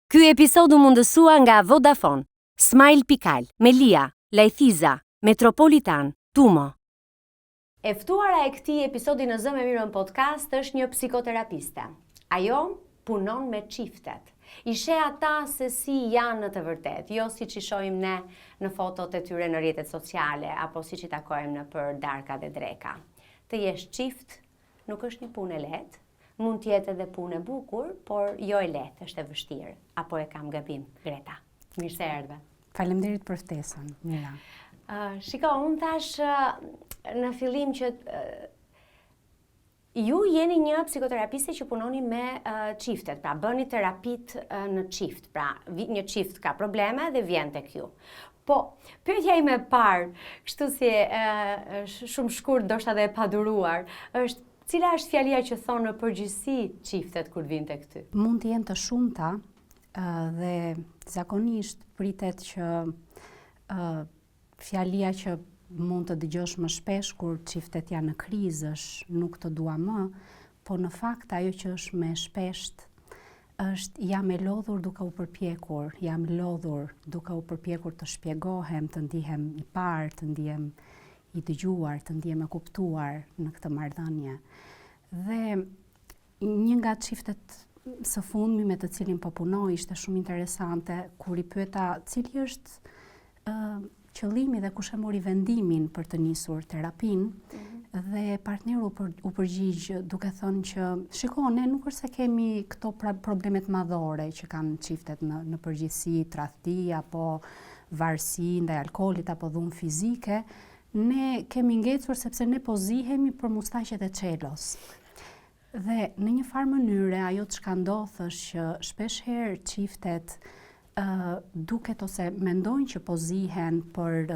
Ky episod u mundësua nga Vodafone, Smile Pikal, Melia, Lajthiza, Metropolitan, Tumo. E ftuara e këtij episodi në Zë me Mirën podcast është një psikoterapiste. Ajo punon me çiftet. I sheh ata se si janë në të vërtetë, jo siç i shohim ne në fotot e tyre në rrjetet sociale apo siç i takojmë në për darka dhe dreka. Të jesh çift nuk është një punë e lehtë. Mund t'jetë edhe punë e bukur, por jo e lehtë, është e vështirë. Apo e kam gabim, Greta? Mirë se erdhe. Faleminderit për ftesën, Mira. Shiko, unë thash në fillim që ju jeni një psikoterapiste që punoni me çiftet, pra bëni terapit në çift, pra një çift ka probleme dhe vjen tek ju. Po, pyetja ime e parë, kështu si shumë shkurt, ndoshta dhe e paduruar, është cila është fjalia që thonë në përgjithësi çiftet kur vinë tek ty? Mund të jenë të shumta dhe zakonisht pritet që fjalia që mund të dëgjosh më shpesh kur çiftet janë në krizë është nuk të dua më, po në fakt ajo që është më shpesht është jam e lodhur duke u përpjekur, jam lodhur duke u përpjekur të shpjegohem, të ndihem i parë, të ndihem i dëgjuar, të ndihem e kuptuar në këtë marrëdhënie. Dhe një nga çiftet së fundmi me të cilin po punoj ishte shumë interesante kur i pyeta cili është qëllimi dhe kush e mori vendimin për të nisur terapinë, dhe partneru u përgjigj duke thënë që shiko, ne nuk është se kemi këto problemet madhore që kanë çiftet në përgjithësi, tradhti apo varësi ndaj alkoolit apo dhunë fizike. Ne kemi ngecur sepse ne po zihemi për mustaqet e çelos. Dhe në një farë mënyre ajo çka ndodh është që shpesh herë çiftet duket ose mendojnë që po zihen për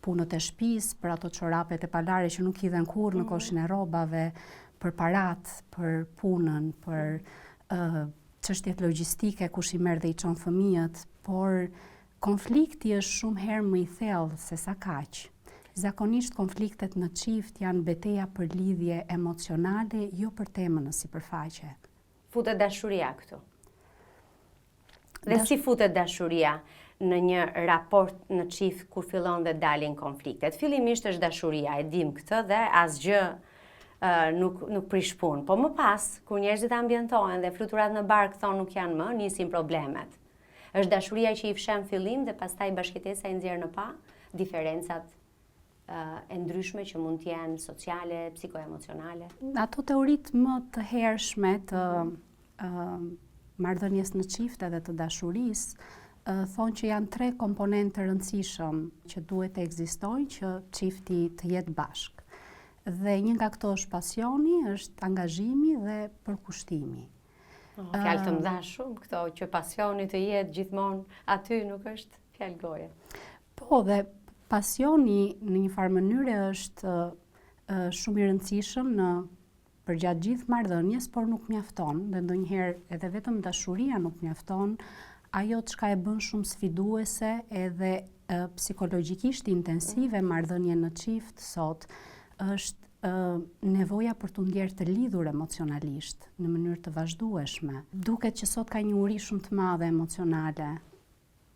punët e shtëpisë, për ato çorapet e palare që nuk hidhen kurrë në koshin e rrobave, për parat, për punën, për çështjet logjistike, kush i merr dhe i çon fëmijët, por konflikti është shumë herë më i thellë se sa kaq. Zakonisht konfliktet në çift janë betejë për lidhje emocionale, jo për temën në sipërfaqe. Futet dashuria këtu. Dhe si futet dashuria në një raport në çift kur fillon dhe dalin konfliktet? Fillimisht është dashuria, e dim këtë dhe asgjë nuk prish punë. Po më pas, kur njerëzit ambientohen dhe fluturat në bark thonë nuk janë më, nisin problemet. Është dashuria që i fshen fillim dhe pastaj bashkëtesa i nxjerr në pa diferencat e ndryshme që mund të jenë sociale, psikoemocionale. Ato teoritë më të hershme të marrëdhënies në çift edhe të dashurisë thonë që janë 3 komponentë të rëndësishëm që duhet të ekzistojnë që çifti të jetë bashkë. Dhe një nga këto është pasioni, është angazhimi dhe përkushtimi. Fjalë të mëdha shumë këto, që pasioni të jetë gjithmonë aty nuk është fjalë goje. Po, dhe pasioni në një farë mënyre është shumë i rëndësishëm përgjatë gjithë marrëdhënies, por nuk mjafton, dhe ndonjëherë edhe vetëm dashuria nuk mjafton. Ajo çka e bën shumë sfiduese edhe psikologjikisht intensive marrëdhënien në çift sot është nevoja për të ndjerë të lidhur emocionalisht në mënyrë të vazhdueshme. Duket që sot ka një uri shumë të madhe emocionale.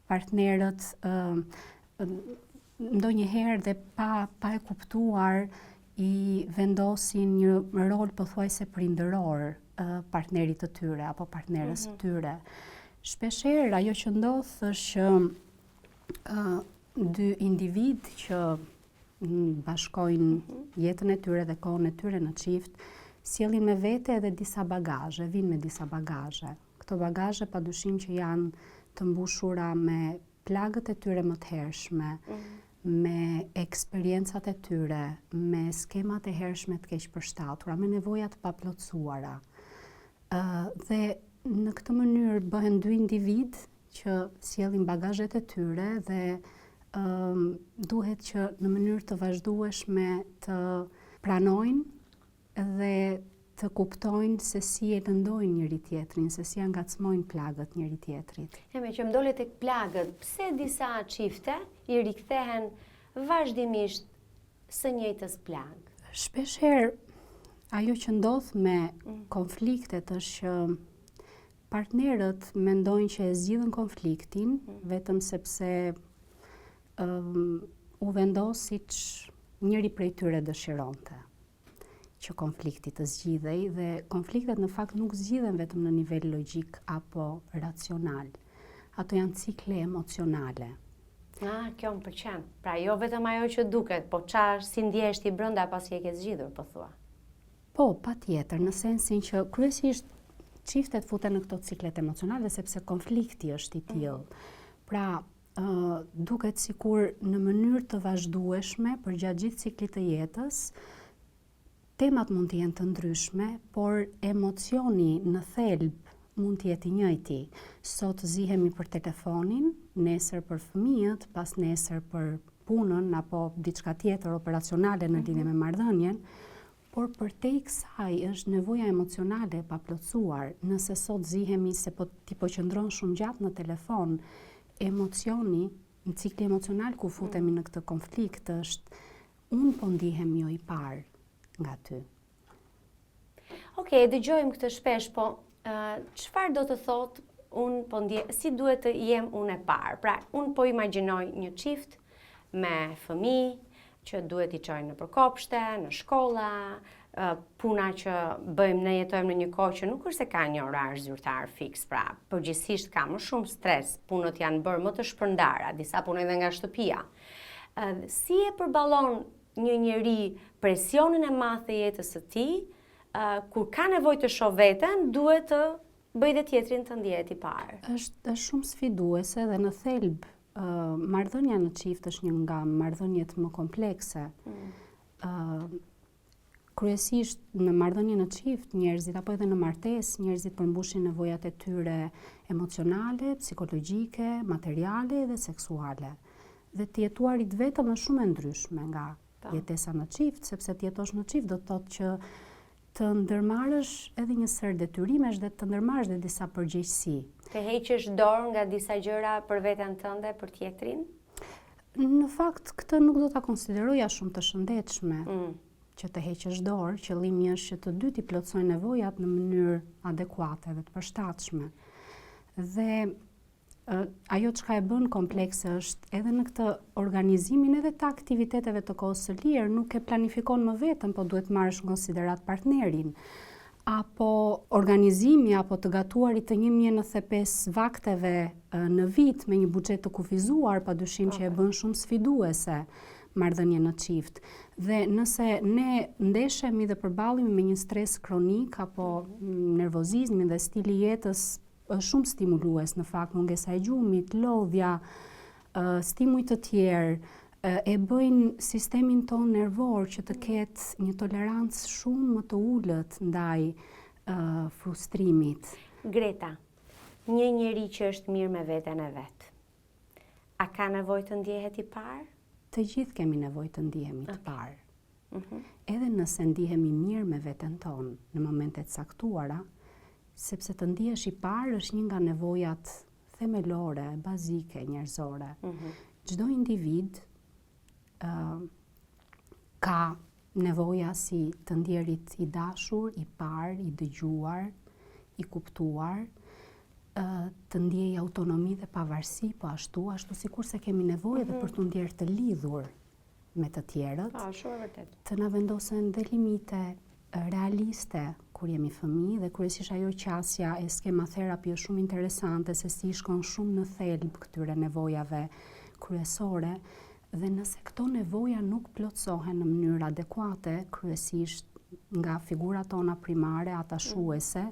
Partnerët ndonjëherë dhe pa e kuptuar i vendosin një rol pothuajse prindëror partnerit të tyre apo partnerës të tyre. Shpeshherë ajo që ndodh është që 2 individ që bashkojnë jetën e tyre dhe kohën e tyre në çift sjellin me vete edhe disa bagazhe, vinë me disa bagazhe. Këto bagazhe padyshim që janë të mbushura me plagët e tyre më të hershme, me eksperiencat e tyre, me skemat e hershme të keq përshtatura, me nevojat paplotësuara. Dhe në këtë mënyrë bëhen 2 individ që sjellin bagazhet e tyre dhe duhet që në mënyrë të vazhdueshme të pranojnë dhe të kuptojnë se si e lëndojnë njëri tjetrin, se si angacmojnë plagët njëri tjetrit. Me që më dole tek plagët, pse disa çifte i rikthehen vazhdimisht së njëjtës plagë? Shpeshherë ajo që ndodh me konfliktet është që partnerët mendojnë që e zgjidhen konfliktin vetëm sepse u vendos siç njëri prej tyre dëshironte që konflikti të zgjidhej, dhe konfliktet në fakt nuk zgjidhen vetëm në nivel logjik apo racional. Ato janë cikle emocionale. Kjo më pëlqen. Pra jo vetëm ajo që duket, po çfarë si ndjehesh ti brenda pasi e ke zgjidhur, po thua. Po, patjetër, në sensin që kryesisht çiftet futen në këto ciklet emocionale sepse konflikti është i tillë. Pra, duket sikur në mënyrë të vazhdueshme përgjatë gjithë ciklit të jetës, temat mund të jenë të ndryshme, por emocioni në thelb mund të jetë i njëjti. Sot zihemi për telefonin, nesër për fëmijët, pas nesër për punën apo diçka tjetër operacionale në lidhje me marrëdhënien, por përtej kësaj është nevoja emocionale e paplotësuar. Nëse sot zihemi se ti po qëndron shumë gjatë në telefon, emocioni, në cikli emocional ku futemi në këtë konflikt është unë po ndihem jo i parë nga ty. Okej, dëgjojmë këtë shpesh, po çfarë do të thotë unë po si duhet të jem unë e parë? Pra, unë po imagjinoj një çift me fëmijë që duhet i çojnë në përkopshte, në shkolla, puna që bëjmë ne jetojmë në një kohë që nuk është se ka një orar zyrtar fiks, pra përgjithsisht ka më shumë stres, punët janë bërë më të shpërndara, disa punojnë edhe nga shtëpia. Si e përballon një njeri presionin e madh të jetës së tij, kur ka nevojë të shoh veten, duhet të bëjë dhe tjetrin të ndihet i parë? Është shumë sfiduese dhe në thelb marrëdhënia në çift është një nga marrëdhëniet më komplekse. Kryesisht në marrëdhënie në çift, njerëzit apo edhe në martesë, njerëzit përmbushin nevojat e tyre emocionale, psikologjike, materiale dhe seksuale. Dhe të jetuarit vetëm është shumë e ndryshme nga jetesa në çift, sepse të jetosh në çift do të thotë që të ndërmarrësh edhe një sër detyrimesh dhe të ndërmarrësh edhe disa përgjegjësi. Të heqësh dorë nga disa gjëra për veten tënde, për tjetrin? Në fakt, këtë nuk do ta konsideroja shumë të shëndetshme. Që të heqësh dorë, qëllimi është që të dy t'i plotësojnë nevojat në mënyrë adekuate dhe të përshtatshme. Dhe ajo çka e bën komplekse është edhe në këtë organizimin edhe të aktiviteteve të kohës së lirë, nuk e planifikon më vetëm, po duhet marrësh në konsiderat partnerin. Apo organizimi apo të gatuarit të 1095 vakteve në vit me një buxhet të kufizuar, padyshim që e bën shumë sfiduese marrëdhënie në çift. Dhe nëse ne ndeshemi dhe përballemi me një stres kronik apo nervozizmin dhe stili jetës është shumë stimulues në fakt, mungesa e gjumit, lodhja, stimuj të tjerë, e bëjnë sistemin ton nervor që të ketë një tolerancë shumë më të ulët ndaj frustrimit. Greta, një njeri që është mirë me veten e vet, a ka nevojë të ndjehet i parë? Të gjithë kemi nevojë të ndihemi të parë. Edhe nëse ndihemi mirë me veten tonë në momentet caktuara, sepse të ndihesh i parë është një nga nevojat themelore, bazike, njerëzore. Çdo individ ka nevoja si të ndjerit i dashur, i parë, i dëgjuar, i kuptuar, të ndjej autonomi dhe pavarësi, po ashtu sikur se kemi nevojë edhe për të ndjerë të lidhur me të tjerët, shumë vërtet. të na vendosen dhe limite realiste kur jemi fëmijë, dhe kryesisht ajo qasja e skema therapy është shumë interesante se si shkon shumë në thelb këtyre nevojave kryesore, dhe nëse këto nevoja nuk plotësohen në mënyrë adekuate, kryesisht nga figurat tona primare, atashuese,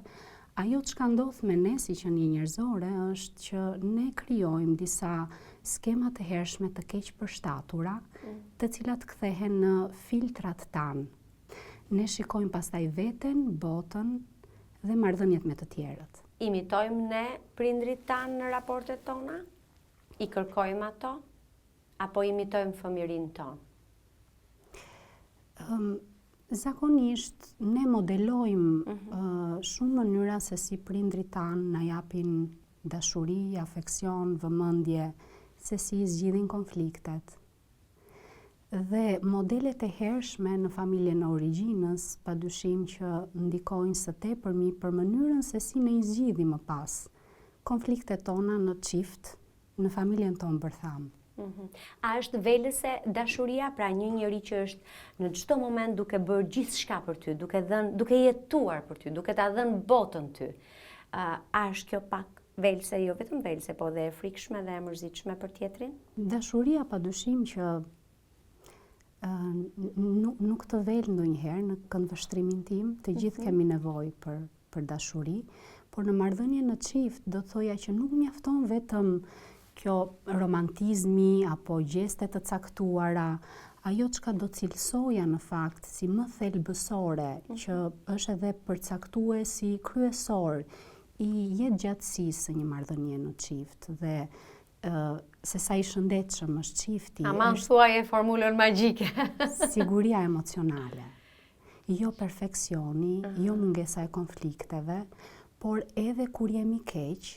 ajo çka ndodh me ne si qenie njerëzore është që ne krijojmë disa skema të hershme të keq përshtatura, të cilat kthehen në filtrat tanë. Ne shikojmë pastaj veten, botën dhe marrëdhëniet me të tjerët. Imitojmë ne prindrit tanë në raportet tona? I kërkojmë ato? Apo imitojmë fëmijërinë tonë? Zakonisht ne modelojmë shumë mënyra se si prindrit tanë na japin dashuri, afeksion, vëmendje, se si zgjidhin konfliktet. Dhe modelet e hershme në familjen e origjinës, padyshim që ndikojnë së tepërmi për mënyrën se si ne i zgjidhim më pas konfliktet tona në çift, në familjen tonë bërtham. A është velëse dashuria, pra një njeri që është në çdo moment duke bërë gjithçka për ty, duke jetuar për ty, duke ta dhënë botën ty. A është kjo pak velëse, jo vetëm velëse, po dhe e frikshme dhe e mërzitshme për tjetrin? Dashuria padyshim që nuk të vel ndonjëherë në këndvështrimin tim, të gjithë kemi nevojë për dashuri, por në marrëdhënie në çift do thoja që nuk mjafton vetëm kjo romantizmi apo gjeste të caktuara, ajo çka do cilësoja në fakt si më thelbësore, që është edhe përcaktuesi kryesor i jetëgjatësisë së një marrëdhënie në çift dhe se sa i shëndetshëm është çifti. Ama thuaje formulën magjike. Siguria emocionale. Jo perfeksioni, jo mungesa e konflikteve, por edhe kur jemi keq,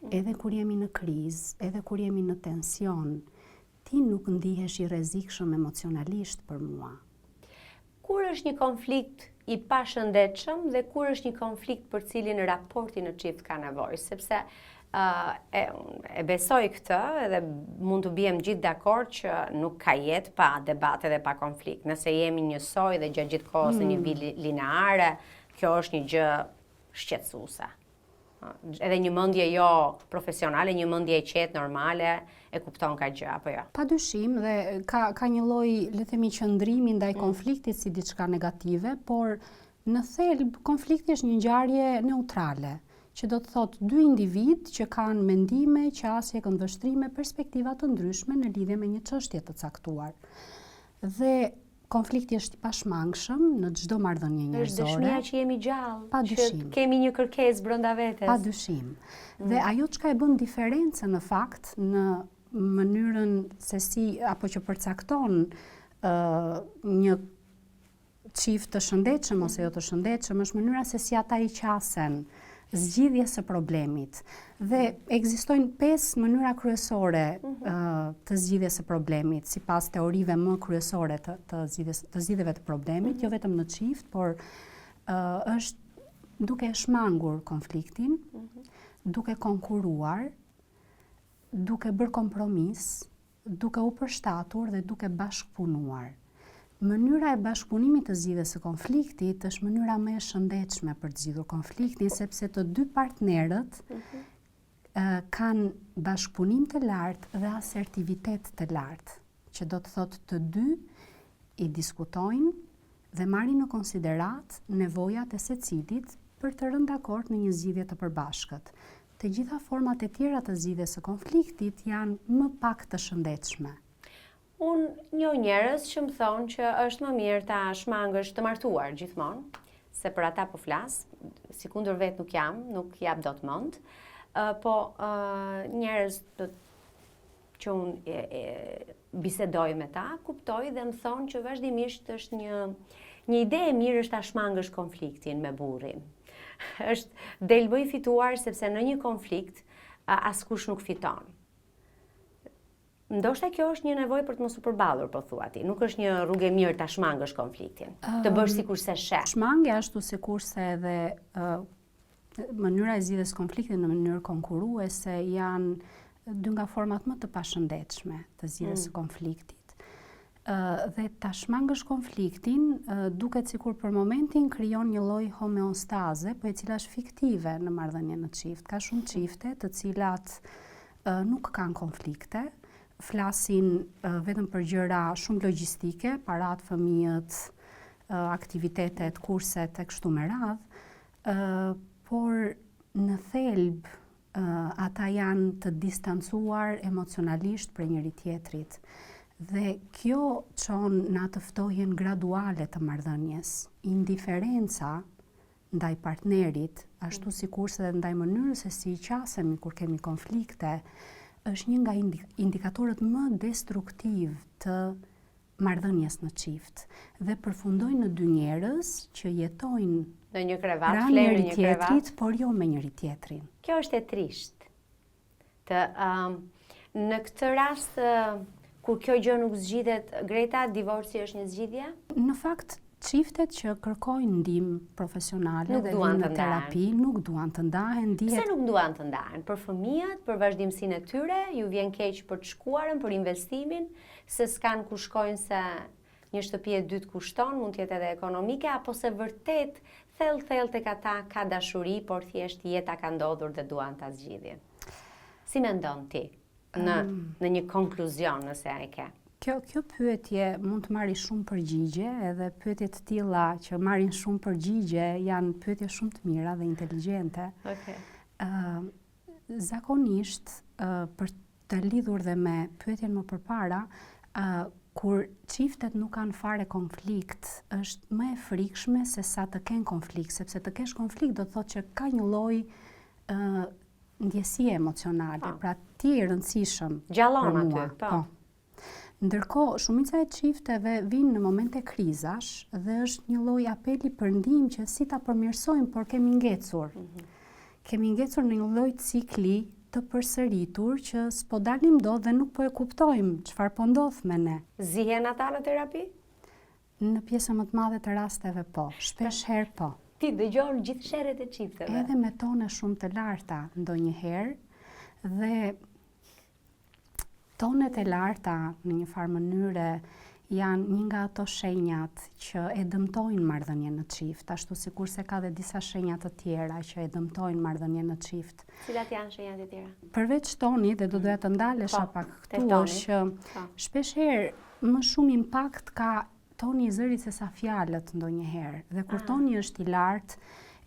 edhe kur jemi në krizë, edhe kur jemi në tension, ti nuk ndihesh i rrezikshëm emocionalisht për mua. Kur është një konflikt i pashëndetshëm dhe kur është një konflikt për cilin raporti në çift ka nevojë, sepse e besoj këtë edhe mund të biem gjithë dakord që nuk ka jetë pa debate dhe pa konflikt. Nëse jemi njësoj dhe gjatë gjithë kohës në një vijë lineare, kjo është një gjë shqetësuese. Edhe një mendje jo profesionale, një mendje e qetë normale e kupton ka gjë apo jo. Padyshim dhe ka një lloj, le të themi, qëndrimi ndaj konfliktit si diçka negative, por në thelb konflikti është një ngjarje neutrale, që do të thotë dy individ që kanë mendime, qasje, këndvështrime, perspektiva të ndryshme në lidhje me një çështje të caktuar. Dhe konflikti është i pashmangshëm në çdo marrëdhënie njerëzore. Është dëshmia që jemi gjallë, Padyshim. që kemi një kërkesë brenda vetes. Padyshim. Dhe ajo çka e bën diferencën në fakt në mënyrën se si apo që përcakton një çift të shëndetshëm ose jo të shëndetshëm është mënyra se si ata i qasen zgjidhjes së problemit. Dhe ekzistojnë 5 mënyra kryesore të zgjidhjes së problemit, sipas teorive më kryesore të zgjidhjeve të problemit, jo vetëm në çift, por është duke shmangur konfliktin, duke konkuruar, duke bërë kompromis, duke u përshtatur dhe duke bashkëpunuar. Mënyra e bashkëpunimit të zgjidhjes së konfliktit është mënyra më e shëndetshme për të zgjidhur konfliktin, sepse të dy partnerët kanë bashkëpunim të lartë dhe asertivitet të lartë, që do të thotë të dy i diskutojnë dhe marrin në konsiderat nevojat e secilit për të rënë dakord në një zgjidhje të përbashkët. Të gjitha format e tjera të zgjidhjes së konfliktit janë më pak të shëndetshme. Unë njoh njerëz që më thonë që është më mirë ta shmangësh të martuar gjithmonë, se për ata po flas, sikundër vet nuk jap dot mend, po njerëz që unë bisedoj me ta, kuptoj dhe më thonë që vazhdimisht është një ide e mirë është ta shmangësh konfliktin me burrin. Është del më i fituar sepse në një konflikt askush nuk fiton. Ndoshta kjo është një nevojë për të mos u përballur, po thua ti. Nuk është një rrugë e mirë ta shmangësh konfliktin. Të bësh sikurse sheh. Shmangja ashtu sikurse edhe mënyra e zgjidhjes konfliktit në mënyrë konkurruese janë dy nga format më të pashëndetshme të zgjidhjes së konfliktit. Dhe ta shmangësh konfliktin duket sikur për momentin krijon një lloj homeostaze, po e cila është fiktive në marrëdhënie në çift. Ka shumë çifte të cilat nuk kanë konflikte, flasin vetëm për gjëra shumë logjistike, parat, fëmijët, aktivitetet, kurset e kështu me radhë, por në thelb ata janë të distancuar emocionalisht prej njëri tjetrit. Dhe kjo çon në atë ftohjen graduale të marrëdhënies. Indiferenca ndaj partnerit, ashtu sikurse edhe ndaj mënyrës se si i qasemi kur kemi konflikte, është një nga indikatorët më destruktiv të marrëdhënies në çift dhe përfundojnë në dy njerëz që jetojnë në një krevat, pranë njëri tjetrit, por jo me njëri tjetrin. Kjo është e trisht. Në këtë rast Kur kjo gjë nuk zgjidhet, Greta, divorci është një zgjidhje? Në fakt, çiftet që kërkojnë ndihmë profesionale dhe vinë në terapi nuk duan të ndahen. Pse nuk duan të ndahen? Për fëmijët, për vazhdimsinë e tyre, ju vjen keq për të shkuarën, për investimin, se s'kan ku shkojnë se një shtëpi e dytë kushton, mund të jetë edhe ekonomike, apo se vërtet thellë tek ata ka dashuri, por thjesht jeta ka ndodhur dhe duan ta zgjidhin. Si mendon ti në një konkluzion nëse e ke? Kjo pyetje mund të marrë shumë përgjigje, edhe pyetje të tilla që marrin shumë përgjigje janë pyetje shumë të mira dhe inteligjente. Okay. Zakonisht, për të lidhur dhe me pyetjen më përpara, kur çiftet nuk kanë fare konflikt, është më e frikshme se sa të kenë konflikt, sepse të kesh konflikt do të thotë që ka një lloj ndjesie emocionale, pra ti i rëndësishëm. Gjallon aty, po. Ndërkohë, shumica e çifteve vinë në momente krizash dhe është një lloj apeli për ndihmë që si ta përmirësojmë, por kemi ngecur. Kemi ngecur në një lloj cikli të përsëritur që s'po dalim dot dhe nuk po e kuptojmë çfarë po ndodh me ne. Zihen ata në terapi? Në pjesën më të madhe të rasteve po, shpesh herë po. Ti dëgjon gjithë sherret e çifteve. Edhe me tone shumë të larta ndonjëherë dhe tonet e larta në një farë mënyre janë një nga ato shenjat që e dëmtojnë marrëdhënien në çift, ashtu sikurse ka dhe disa shenja të tjera që e dëmtojnë marrëdhënien në çift. Cilat janë shenjat e tjera? Përveç toni, dhe do doja të ndalesha pak këtu, është që shpeshherë më shumë impakt ka toni i zërit se sa fjalët ndonjëherë. Dhe kur toni është i lartë,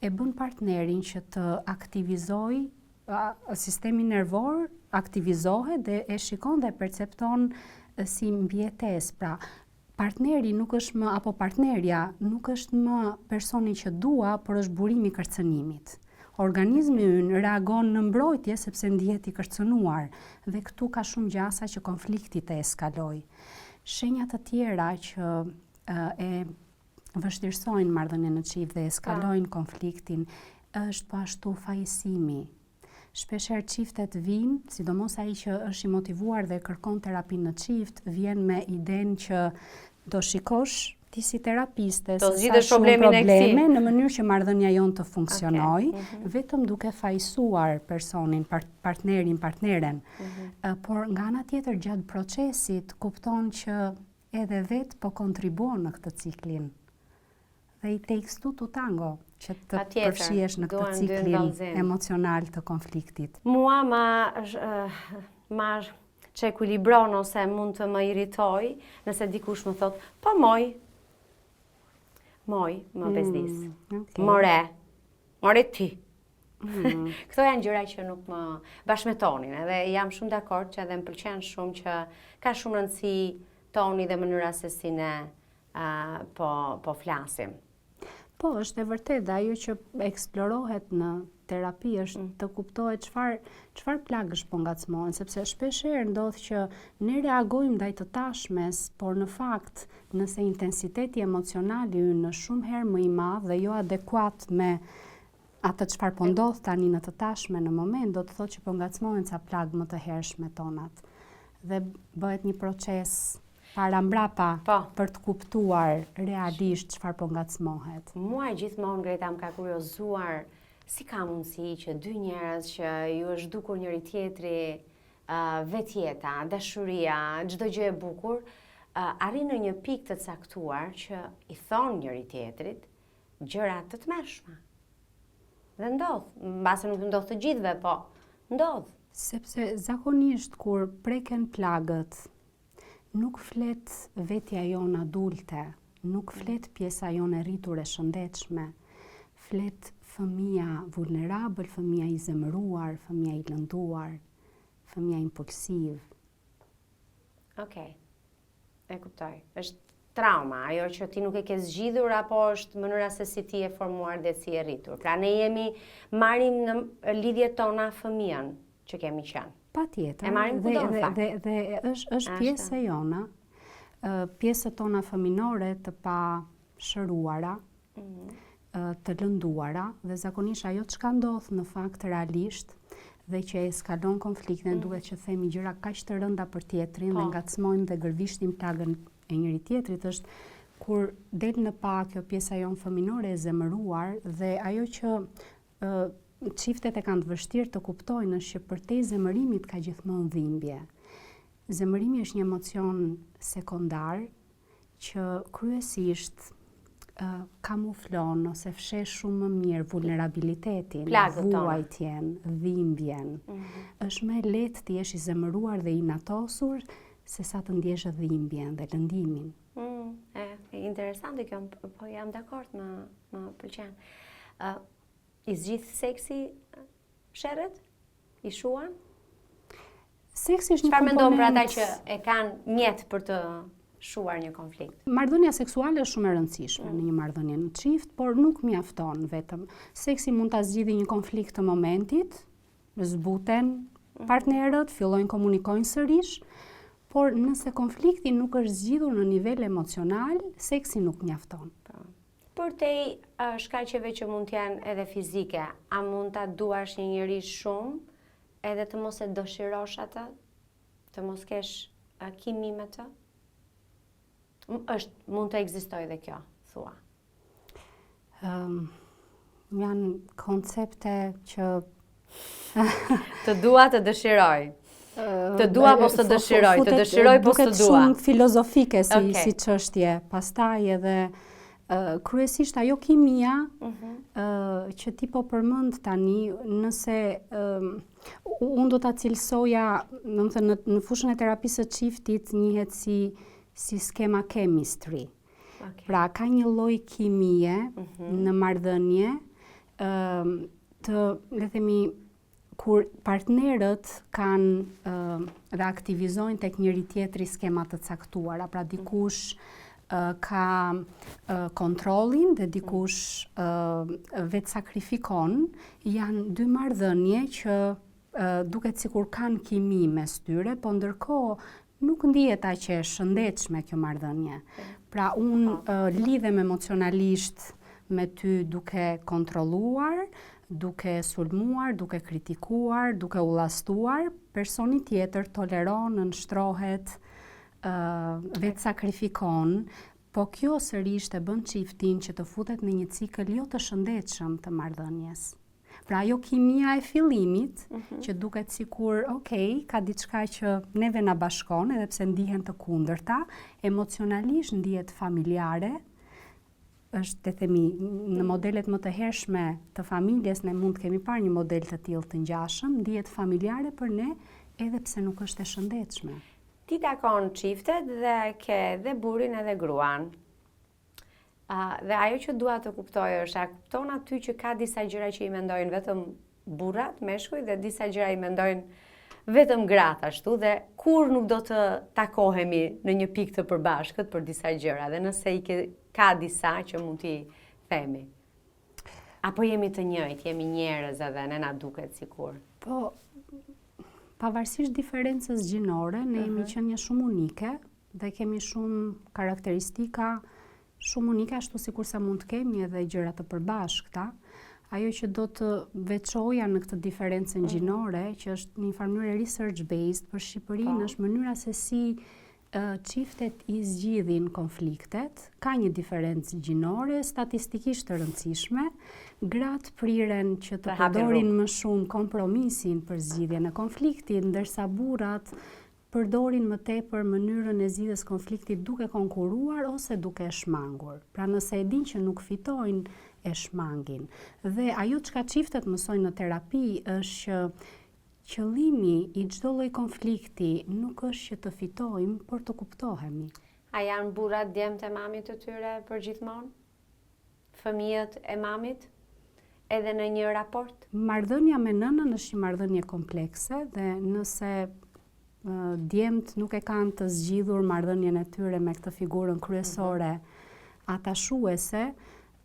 e bën partnerin që të aktivizojë sistemi nervor, aktivizohet dhe e shikon dhe percepton si mbjetesë. Pra, partneri nuk është më, apo partnerja nuk është më personi që dua, por është burimi i kërcënimit. Organizmi ynë reagon në mbrojtje sepse ndihet i kërcënuar dhe këtu ka shumë gjasa që konflikti të eskaloj. Shenjat të tjera që e vështirësojnë marrëdhënien në çift dhe eskalojnë konfliktin është po ashtu fajësimi. Shpeshherë çiftet vinë, sidomos ai që është i motivuar dhe kërkon terapinë në çift, vjen me idenë që do shikosh ti si terapiste se sa shumë probleme në mënyrë që marrëdhënia jonë të funksionojë, vetëm duke fajsuar personin, partneren. Por nga ana tjetër gjatë procesit kupton që edhe vetë po kontribuon në këtë ciklin. Dhe i takes two to tango, që të përfshihesh në këtë ciklin emocional të konfliktit. Mua ma që ekuilibron ose mund të më iritoj nëse dikush më thot, po moj, më bezdis, more ti. Këto janë gjëra që nuk më bashmetonin, edhe jam shumë dakord që edhe më pëlqen shumë që ka shumë rëndësi toni dhe mënyra se si ne po flasim. Po, është e vërtet dhe ajo që eksplorohet në terapi është të kuptohet çfarë plagësh po ngacmohen, sepse shpeshherë ndodh që ne reagojmë ndaj të tashmes, por në fakt, nëse intensiteti emocional i ynë shumë herë më i madh dhe jo adekuat me atë çfarë po ndodh tani në të tashme në moment, do të thotë që po ngacmohen ca plagë më të hershme tonat. Dhe bëhet një proces para mbrapa për të kuptuar realisht çfarë po ngacmohet. Mua gjithmonë, Greta, më ka kuriozuar si ka mundësi që dy njerëz që ju është dukur njëri tjetri, vetjeta, dashuria, çdo gjë e bukur, arrin në një pikë të caktuar që i thon njëri tjetrit gjëra të tmerrshme. Dhe ndodh, mbase nuk ndodh të gjithëve, po ndodh. Sepse zakonisht kur preken plagët, nuk flet vetja jonë adulte, nuk flet pjesa jonë e rritur e shëndetshme, flet fëmia vulnerabël, fëmia i zemëruar, fëmia i lënduar, fëmia impulsiv. Okej, e kuptoj. Është trauma, ajo që ti nuk e ke zgjidhur apo është mënyra se si ti e formuar dhe si e rritur. Pra ne marrim në lidhjet tona fëmijën që kemi qenë. Patjetër, dhe është pjesë e jona, pjesët tona fëminore të pa shëruara, të lënduara, dhe zakonisht ajo çka ndodh në fakt realisht, dhe që eskalon konfliktin, duket që themi gjëra kaq të rënda për tjetrin dhe ngacmojmë dhe gërvishtim plagën e njëri tjetrit, është kur del në pa kjo pjesa jonë fëminore e zemëruar dhe ajo që çiftet e kanë të vështirë të kuptojnë është që përtej zemërimit ka gjithmonë dhimbje. Zemërimi është një emocion sekondar që kryesisht kamuflon ose fshesh shumë më mirë vulnerabilitetin, vuajtjen, dhimbjen. Është më lehtë të jesh i zemëruar dhe i natosur se sa të ndjesh dhimbjen dhe lëndimin. Interesante kjo, po jam dakord, më pëlqen. I zgjidh seksi sherret? I shuan? Seksi është një komponent. Çfarë mendon për ata që e kanë mjet për të shuar një konflikt? Marrëdhënia seksuale është shumë e rëndësishme në një marrëdhënie në çift, por nuk mjafton vetëm. Seksi mund ta zgjidhë një konflikt të momentit, zbuten partnerët, fillojnë komunikojnë sërish, por nëse konflikti nuk është zgjidhur në nivel emocional, seksi nuk mjafton. Për te shkaqeve që mund të janë edhe fizike, a mund ta duash një njeri shumë edhe të mos e dëshirosh atë, të mos kesh kimi me të? Mund të ekzistojë dhe kjo, thua? Janë koncepte që të dua të dëshiroj. Të dua pos të dëshiroj, të dëshiroj pos të dua. Duket shumë filozofike si çështje. Pastaj edhe kryesisht ajo kimia që ti po përmend tani, nëse unë do ta cilësoja, domethënë në fushën e terapisë së çiftit njihet si skema chemistry. Pra ka një lloj kimie në marrëdhënie të, le të themi, kur partnerët kanë dhe aktivizojnë tek njëri tjetri skema të caktuara, pra dikush ka kontrollin dhe dikush vetë sakrifikon, janë dy marrëdhënie që duket sikur kanë kimi mes tyre, po ndërkohë nuk ndihet aq e shëndetshme kjo marrëdhënie. Pra unë lidhem emocionalisht me ty duke kontrolluar, duke sulmuar, duke kritikuar, duke ullastuar, personi tjetër toleron, nënshtrohet, vetë sakrifikon, po kjo sërish e bën çiftin që të futet në një cikël jo të shëndetshëm të marrëdhënies. Pra ajo kimia e fillimit, që duket sikur, ka diçka që neve na bashkon, edhe pse ndihen të kundërta, emocionalisht ndihet familjare, është, të themi, në modelet më të hershme të familjes, ne mund të kemi parë një model të tillë të ngjashëm, ndihet familjare për ne, edhe pse nuk është e shëndetshme. Ti takon çiftet dhe ke dhe burrin edhe gruan. Dhe ajo që dua të kuptoj është, a kupton aty që ka disa gjëra që i mendojnë vetëm burrat, meshkuj, dhe disa gjëra i mendojnë vetëm gratë ashtu, dhe kur nuk do të takohemi në një pikë të përbashkët për disa gjëra, dhe nëse ka disa që mund t'i themi. Apo jemi të njëjtë, jemi njerëz edhe ne na duket sikur. Po, pavarësisht diferencës gjinore, ne jemi qenie shumë unike dhe kemi shumë karakteristika shumë unike, ashtu sikur sa mund të kemi edhe gjëra të përbashkëta. Ajo që do të veçoja në këtë diferencën gjinore, që është një farë mënyrë research-based për Shqipërinë, është mënyra se si çiftet i zgjidhin konfliktet. Ka një diferencë gjinore, statistikisht të rëndësishme. Gratë priren që të përdorin më shumë kompromisin për zgjidhjen e konfliktit, ndërsa burrat përdorin më tepër mënyrën e zgjidhjes konfliktit duke konkuruar ose duke shmangur. Pra nëse e din që nuk fitojnë, e shmangin. Dhe ajo çka çiftet mësojnë në terapi është që qëllimi i çdo lloj konflikti nuk është që të fitojmë, por të kuptohemi. A janë burrat djemt e mamit të tyre përgjithmonë? Fëmijët e mamit? Edhe në një raport? Marrëdhënia me nënën është një marrëdhënie komplekse dhe nëse djemt nuk e kanë të zgjidhur marrëdhënien e tyre me këtë figurën kryesore atashuese,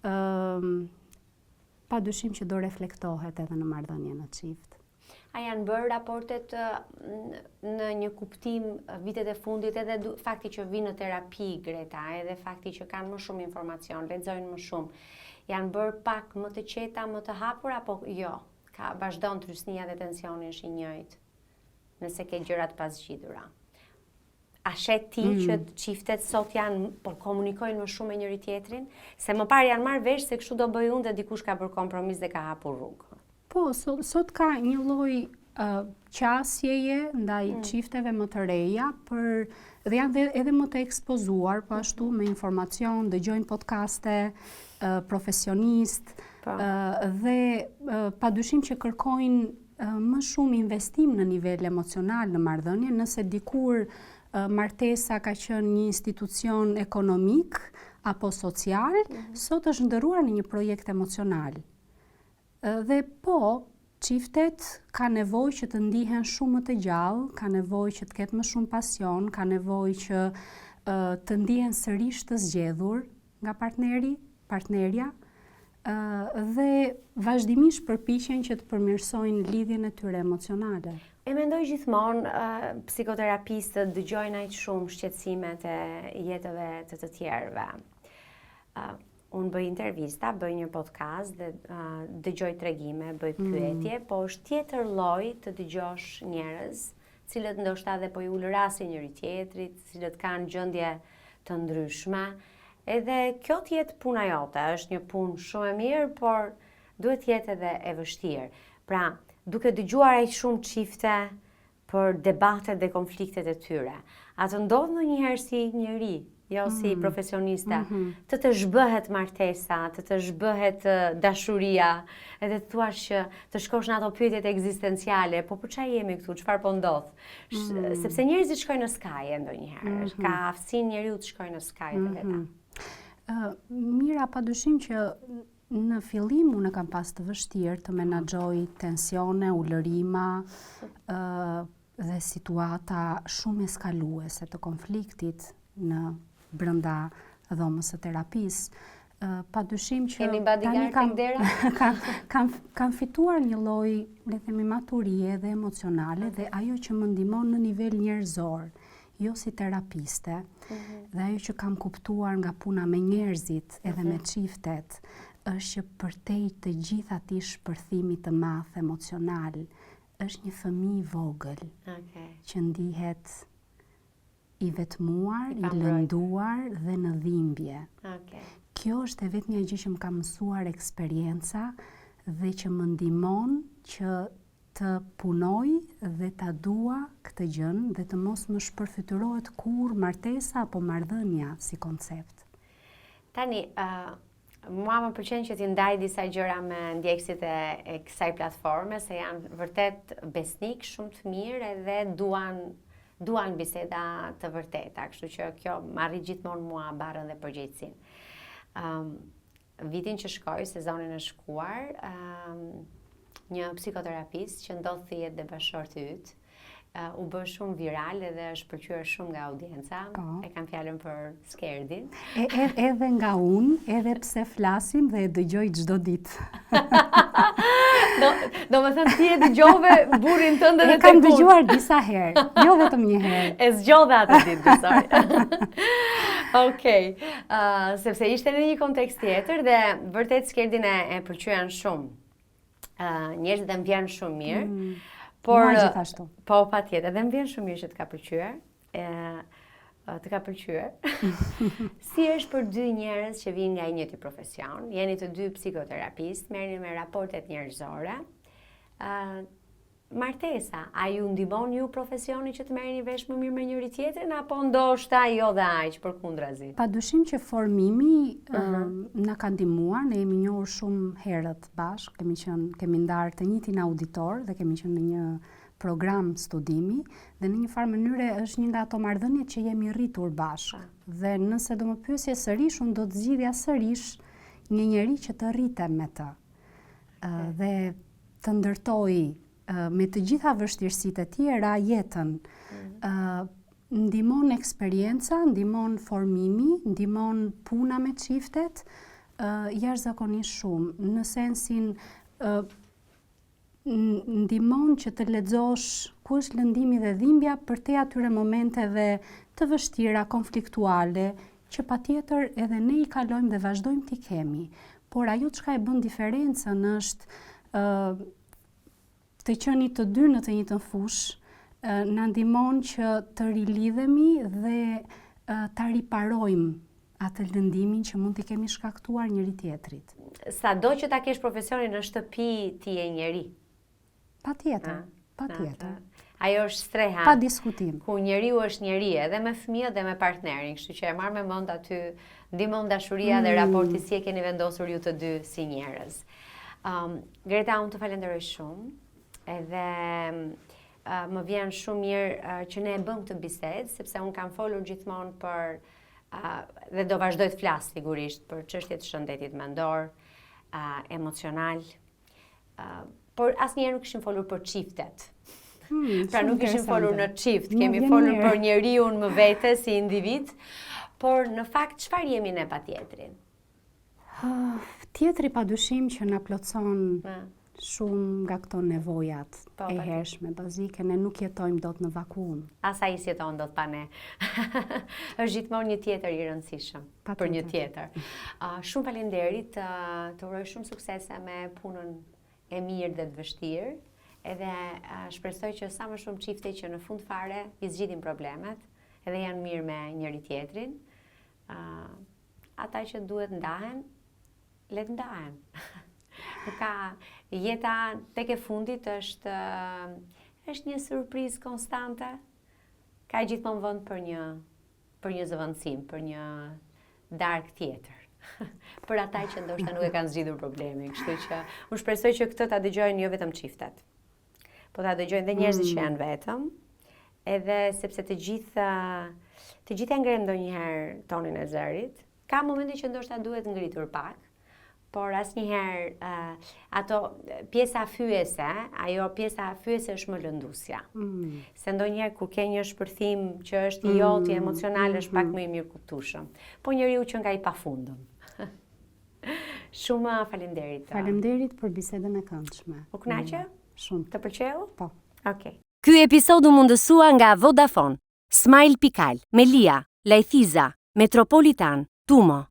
pa dyshim që do reflektohet edhe në marrëdhënien në çift. A janë bërë raportet në një kuptim vitet e fundit, edhe fakti që vinë në terapi, Greta, edhe fakti që kanë më shumë informacion, lexojnë më shumë, janë bërë pak më të qeta, më të hapur, apo jo? ka vazhdon trysnia dhe tensioni është i njëjtë nëse ke gjërat pasgjidhura. A shet ti që çiftet sot janë po komunikojnë më shumë me njëri tjetrin, se më parë janë marrë vesh se kështu do bëj unë dhe dikush ka bërë kompromis dhe ka hapur rrugë. Po, sot ka një lloj qasjeje ndaj çifteve më të reja dhe janë edhe më të ekspozuar, po ashtu me informacion, dëgjojnë podcaste, profesionist dhe padyshim që kërkojnë më shumë investim në nivel emocional në marrëdhënie, nëse dikur martesa ka qenë një institucion ekonomik apo social, sot është ndëruar në një projekt emocional. Dhe po, çiftet ka nevojë që të ndihen shumë më të gjallë, ka nevojë që të ketë më shumë pasion, ka nevojë që të ndihen sërish të zgjedhur nga partnerja, dhe vazhdimisht përpiqen që të përmirësojnë lidhjen e tyre emocionale. E mendoj gjithmonë psikoterapistët dëgjojnë aq shumë shqetësimet e jetëve të tjerëve. Unë bëj intervista, bëj një podcast dhe dëgjoj tregime, bëj pyetje, po është tjetër lloj të dëgjosh njerëz, cilët ndoshta edhe po i ulërasin njëri tjetrit, cilët kanë gjendje të ndryshme. Edhe kjo të jetë puna jote, është një punë shumë e mirë, por duhet të jetë edhe e vështirë. Pra, duke dëgjuar aq shumë çifte për debatet dhe konfliktet e tyre, a të ndodh ndonjëherë si njeri, jo si profesioniste, të zhbëhet martesa, të zhbëhet dashuria, edhe të thuash që të shkosh në ato pyetjet ekzistenciale, po për çfarë jemi këtu, çfarë po ndodh? Sepse njerëzit shkojnë në skaje ndonjëherë, ka aftësinë njeriu të shkojnë në skaje të veta. Mira, padyshim që në fillim unë kam pas të vështirë të menaxhoj tensione, ulërima dhe situata shumë eskaluese të konfliktit në brenda dhomës së terapisë. Padyshim që kam fituar një lloj, le të themi, maturie dhe emocionale dhe ajo që më ndihmon në nivel njerëzor, jo si terapiste, dhe ajo që kam kuptuar nga puna me njerëzit edhe me çiftet, është që përtej të gjithë atij shpërthimi të madh emocional, është një fëmijë i vogël që ndihet i vetmuar, i lënduar dhe në dhimbje. Kjo është e vetmja gjë që më ka mësuar eksperienca dhe që më ndihmon që të punoj dhe ta dua këtë gjën dhe të mos më shpërfytyrohet kur martesa apo marrëdhënia si koncept. Tani, mua më pëlqen që ti ndaj disa gjëra me ndjekësit e kësaj platforme, se janë vërtet besnik, shumë të mirë edhe duan biseda të vërteta, kështu që kjo më arrit gjithmonë mua barën dhe përgjegjësinë. Vitin që shkoj, sezonin e shkuar, një psikoterapist që ndodh thjet dhe bashkëshorti yt, u bë shumë viral edhe është pëlqyer shumë nga audienca. E kam fjalën për Skerdin. Edhe nga unë, edhe pse flasim dhe e dëgjoj çdo ditë. Do me thënë ti e dëgjove burrin tënd edhe kam dëgjuar disa herë, jo vetëm një herë. E zgjodha atë ditë, besoj. Okej. Sepse ishte në një kontekst tjetër dhe vërtet Skerdin e pëlqyen shumë. Njerëzit e më vjen shumë mirë. Por gjithashtu. Po, patjetër, edhe më vjen shumë mirë që të ka pëlqyer. Të ka pëlqyer. Si është për dy njerëz që vinë nga i njëjti profesion, jeni të dy psikoterapistë, merrni me raportet njerëzore. Martesa, a ju ndihmon ju profesioni që të merreni vesh më mirë me njëri tjetrin apo ndoshta jo dhe aq përkundrazi? Padyshim që formimi na ka ndihmuar, ne jemi njohur shumë herët bashkë, kemi ndarë të njëjtin auditor dhe kemi qenë në një program studimi dhe në një farë mënyre është një nga ato marrëdhëniet që jemi rritur bashkë. Dhe nëse do më pyesje sërish, unë do të zgjidhja sërish një njeri që të rritem me të dhe të ndërtoj me të gjitha vështirësitë e tjera jetën. Ndihmon eksperienca, ndihmon formimi, ndihmon puna me çiftet, jashtëzakonisht shumë, në sensin ndihmon që të lexosh ku është lëndimi dhe dhimbja përtej atyre momenteve të vështira, konfliktuale, që patjetër edhe ne i kalojmë dhe vazhdojmë t'i kemi. Por ajo çka e bën diferencën është të qeni të dy në të njëjtën fushë na ndihmon që të rilidhemi dhe ta riparojmë atë lëndimin që mund t'i kemi shkaktuar njëri tjetrit. Sado që ta kesh profesionin në shtëpi, ti je njeri. Patjetër. Ajo është streha. Pa diskutim. Ku njeriu është njeri edhe me fëmijët dhe me partnerin, kështu që e marr me mend aty ndihmon dashuria dhe raporti si e keni vendosur ju të dy si njerëz. Greta, unë të falenderoj shumë, edhe më vjen shumë mirë që ne e bëm këtë bisedë, sepse unë kam folur gjithmonë për dhe do vazhdoj të flas sigurisht për çështjet e shëndetit mendor, emocional, por asnjëherë nuk kishim folur për çiftet. Pra nuk kishim folur në çift, kemi folur për njeriu më vete si individ, por në fakt çfarë jemi ne pa tjetrin? Tjetri padyshim që na plotson shumë nga këto nevojat e hershme, bazike, ne nuk jetojmë dot në vakuum. Asa i jeton dot pa ne. Është gjithmonë një tjetër i rëndësishëm për një tjetër. Shumë faleminderit, të uroj shumë suksese me punën e mirë dhe të vështirë, edhe shpresoj që sa më shumë çifte që në fund fare i zgjidhin problemet, edhe janë mirë me njëri tjetrin. Ata që duhet ndahen, le të ndahen. Nuk ka jeta tek e fundit është një surprizë konstante. Ka gjithmonë vend për një zëvendësim, për një darkë tjetër. Për ata që ndoshta nuk e kanë zgjidhur problemin, kështu që unë shpresoj që këtë ta dëgjojnë jo vetëm çiftet, po ta dëgjojnë dhe njerëzit që janë vetëm, edhe sepse të gjithë ngren ndonjëherë tonin e zërit. Ka momente që ndoshta duhet ngritur pak, por asnjëherë ato pjesa fyese, ajo pjesa fyese është më lëndusja. Se ndonjëherë kur ke një shpërthim që është i joti emocional është pak më i mirë kuptueshëm. Po njeriu që nga i pafundëm. Shumë faleminderit. Faleminderit për bisedën e këndshme. U kënaqe? Shumë. Të pëlqeu? Po. Okej. Ky episod u mundësua nga Vodafone, Smile Pikal, Melia, Lajthiza, Metropolitan, Tumo.